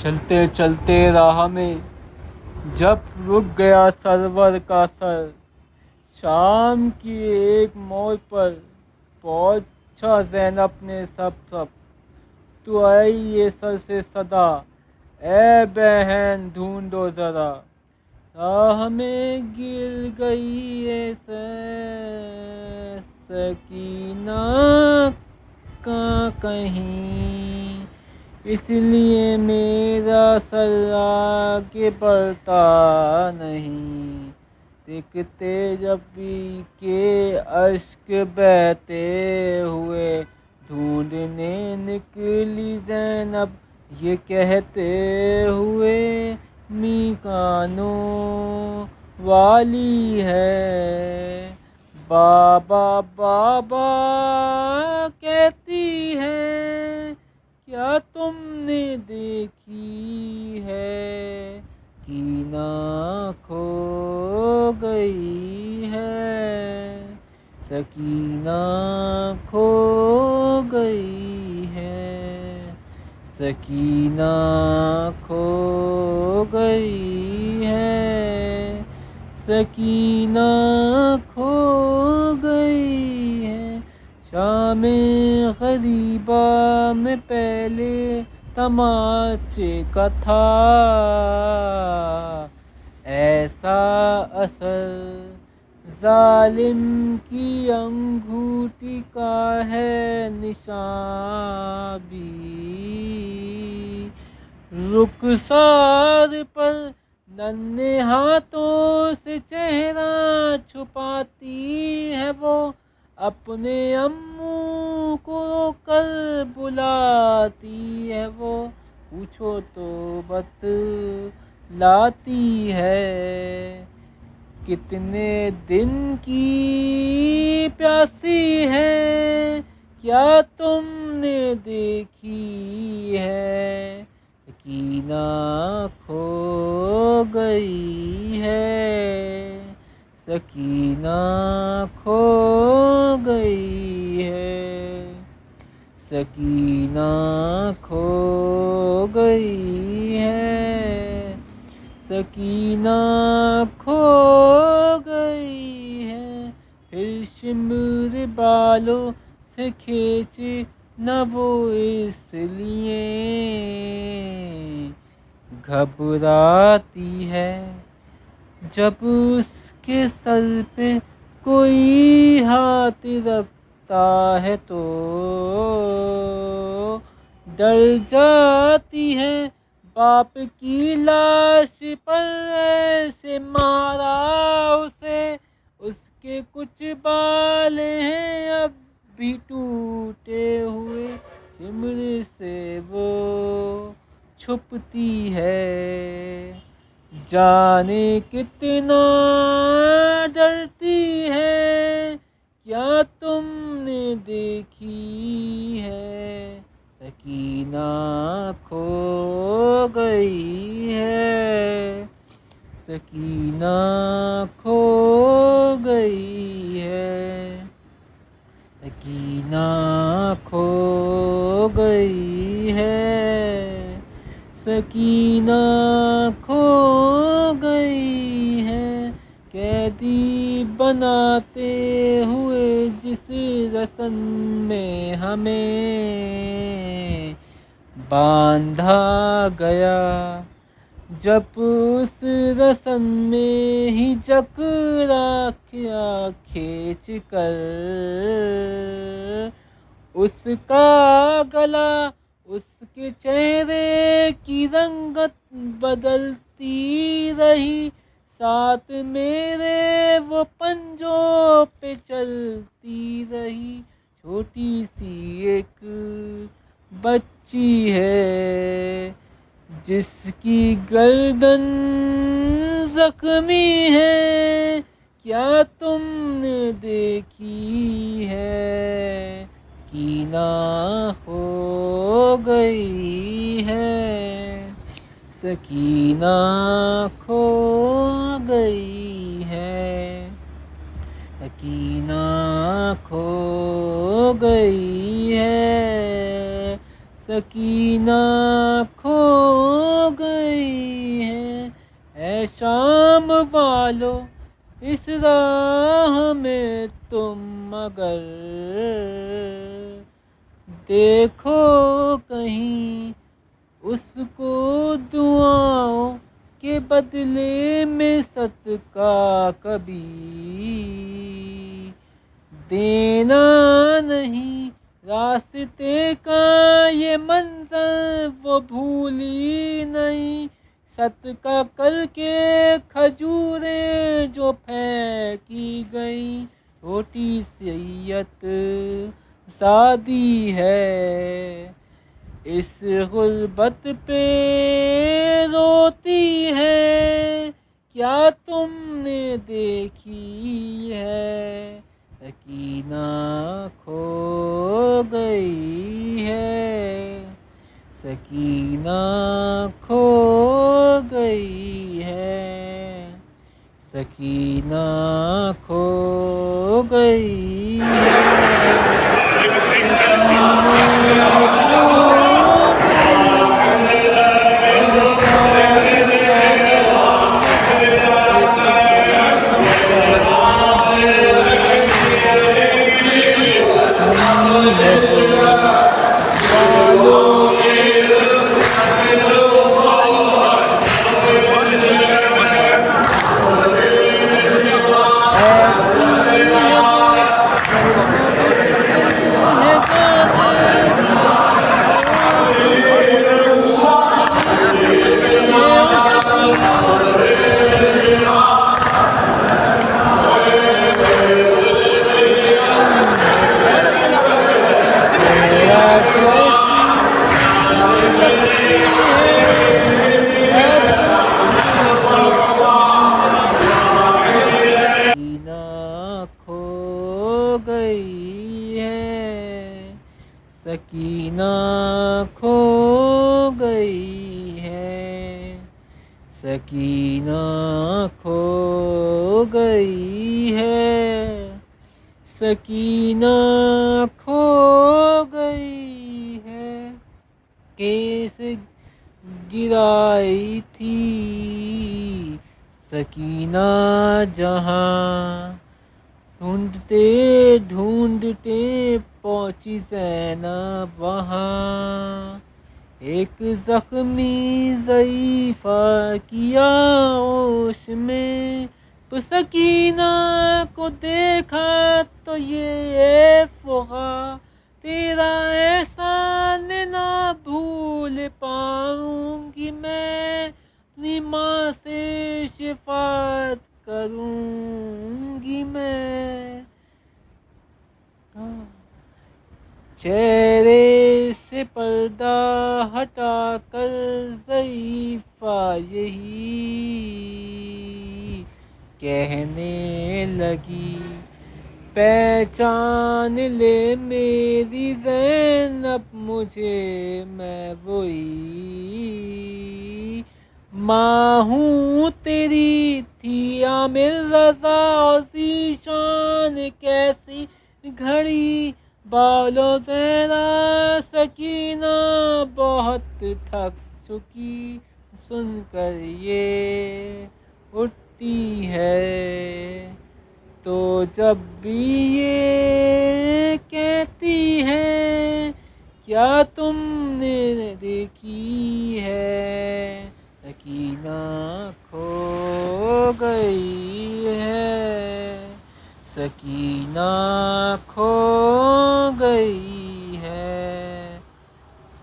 चलते चलते राह में जब रुक गया सरवर का सर, शाम की एक मोड़ पर पहुंचा ज़ैनब ने सब तू आई ये सर से सदा, ए बहन ढूंढो जरा, राह में गिर गई है सकीना का कहीं, इसलिए मेरा सर आगे बढ़ता नहीं। देखते जब भी के अश्क बहते हुए ढूंढने निकली ज़ैनब ये कहते हुए मी कानों वाली है, बाबा बाबा कहती है, क्या तुमने देखी है कि ना खो गई है, सकीना खो गई है, सकीना खो गई है, सकीना खो गई है। शामे ग़रीबा में पहले तमाचे का था ऐसा असर, जालिम की अंगूठी का है निशान भी, रुखसार पर नन्हे हाथों से चेहरा छुपाती है वो, अपने अम्मू को कर बुलाती है वो, पूछो तो बतलाती है, कितने दिन की प्यासी है, क्या तुमने देखी है, सकीना खो गई है, सकीना खो गई है, सकीना खो गई है, सकीना खो गई है। फिर शिमर बालों से खींचे न वो इसलिए घबराती है, जब उसके सर पे कोई हाथ रखता है तो डर जाती है, बाप की लाश पर ऐसे मारा उसे, उसके कुछ बाल हैं अब भी टूटे हुए, शिमर से वो छुपती है, जाने कितना डरती है, क्या तुमने देखी है, सकीना खो गई है, सकीना खो गई है, सकीना खो गई है, सकीना खो गई है। कैदी बनाते हुए जिस रस्म में हमें बांधा गया, जब उस रस्म में ही जकड़ा खींच कर उसका गला, उसके चेहरे की रंगत बदलती रही, साथ मेरे वो पंजों पे चलती रही, छोटी सी एक बच्ची है जिसकी गर्दन जख्मी है, क्या तुमने देखी है, सकीना हो गई है, सकीना खो गई है, सकीना खो गई है, सकीना खो है शाम वालों इस राह में तुम अगर देखो कहीं उसको दुआओं के बदले में सदका कभी देना नहीं। रास्ते का ये मंजर वो भूली नहीं, सदका करके खजूरें जो फेंकी गई। छोटी सैयत शादी है इस गुर्बत पे रोती है, क्या तुमने देखी है। सकीना खो गई है, सकीना खो गई है, सकीना खो गई सकीना खो गई है, सकीना खो गई है, सकीना खो गई है। केस गिराई थी सकीना जहां, ढूंढते ढूंढते पहुंची ज़ैनब वहाँ। एक जख्मी ज़ईफ़ा किया होश में, तो सकीना को देखा तो ये फुगा, तेरा एहसान ना भूल पाऊंगी मैं, अपनी माँ से शिफात करूंगी मैं। चेहरे से पर्दा हटाकर ज़ईफ़ा यही कहने लगी, पहचान ले मेरी ज़ैनब मुझे, मैं वही माँ हूँ तेरी, थी आमिर रज़ा और ज़ीशान कैसी घड़ी बालो ज़हरा। सकीना बहुत थक चुकी, सुनकर ये उठती है, तो जब भी ये कहती है क्या तुमने देखी है। सकीना खो गई है, सकीना खो गई है,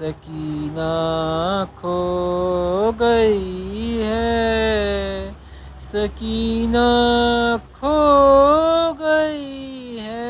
सकीना खो गई है, सकीना खो गई है।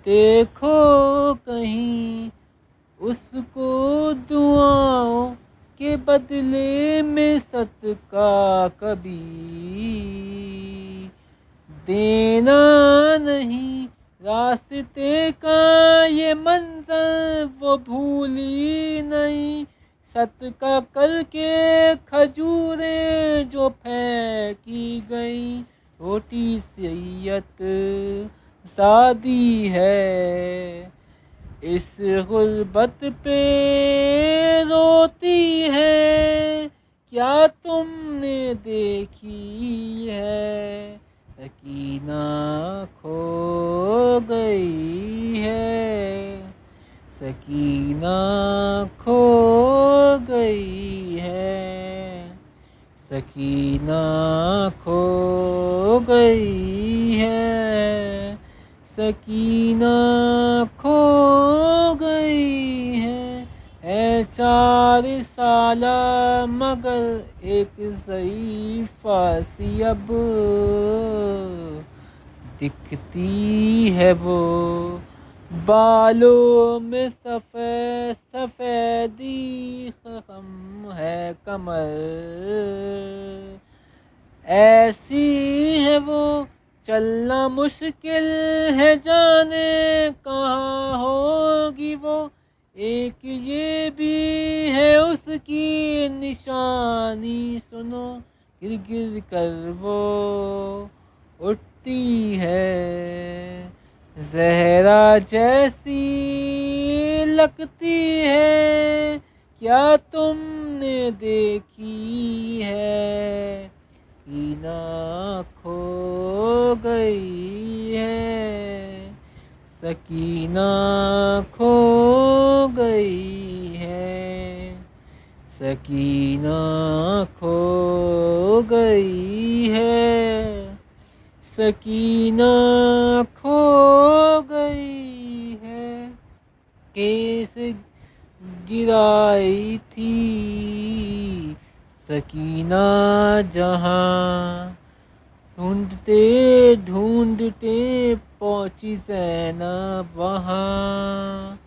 देखो कहीं उसको दुआओं के बदले में सदका कभी देना नहीं। रास्ते का ये मंजर वो भूली नहीं, सदका करके खजूरें जो फेंकी गई। रोटी सैयत शादी है इस गुर्बत पे रोती है, क्या तुमने देखी है। सकीना खो गई है, सकीना खो गई है, सकीना खो गई है, सकीना खो गई है 4 साला मगर एक ज़ईफ़ा सी अब दिखती है वो, बालों में सफ़ेद सफ़ेदी खम है कमर, ऐसी है वो चलना मुश्किल है जाने कहाँ होगी वो। एक ये भी है उसकी निशानी सुनो, गिर गिर कर वो उठती है, ज़हरा जैसी लगती है, क्या तुमने देखी है। सकीना खो गई है, सकीना खो गई है, सकीना खो गई है, सकीना खो गई है। केस गिराई थी सकीना जहाँ, ढूंढते ढूंढते पहुंची ज़ैनब वहाँ।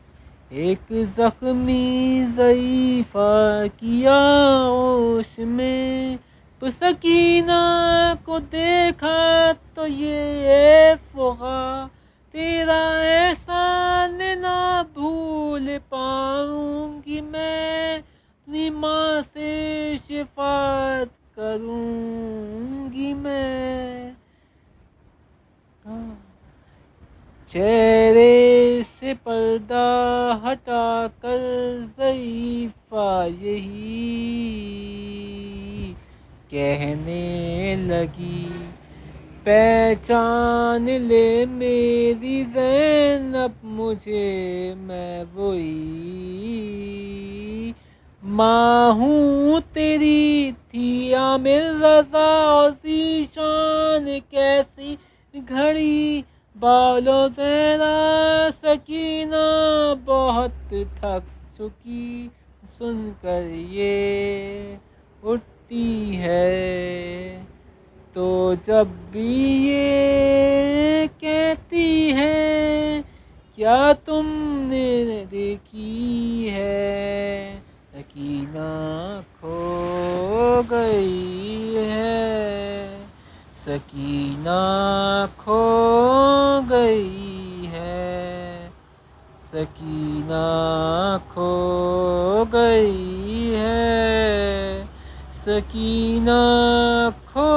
एक ज़ख्मी ज़ईफ़ा किया होश में, सकीना को देखा तो ये फुगा, तेरा एहसान ना भूल पाऊंगी मैं, अपनी माँ से शिफात करूंगी मैं। चेहरे से पर्दा हटाकर ज़ईफ़ा यही कहने लगी, पहचान ले मेरी ज़ैनब मुझे, मैं वही माँ हूँ तेरी, थी आमिर रज़ा और ज़ीशान कैसी घड़ी, बालो ज़हरा सकीना बहुत थक चुकी, सुनकर ये उठती है तो जब भी ये कहती है, क्या तुमने देखी है। सकीना खो गई है, सकीना खो गई है, सकीना खो गई है, सकीना खो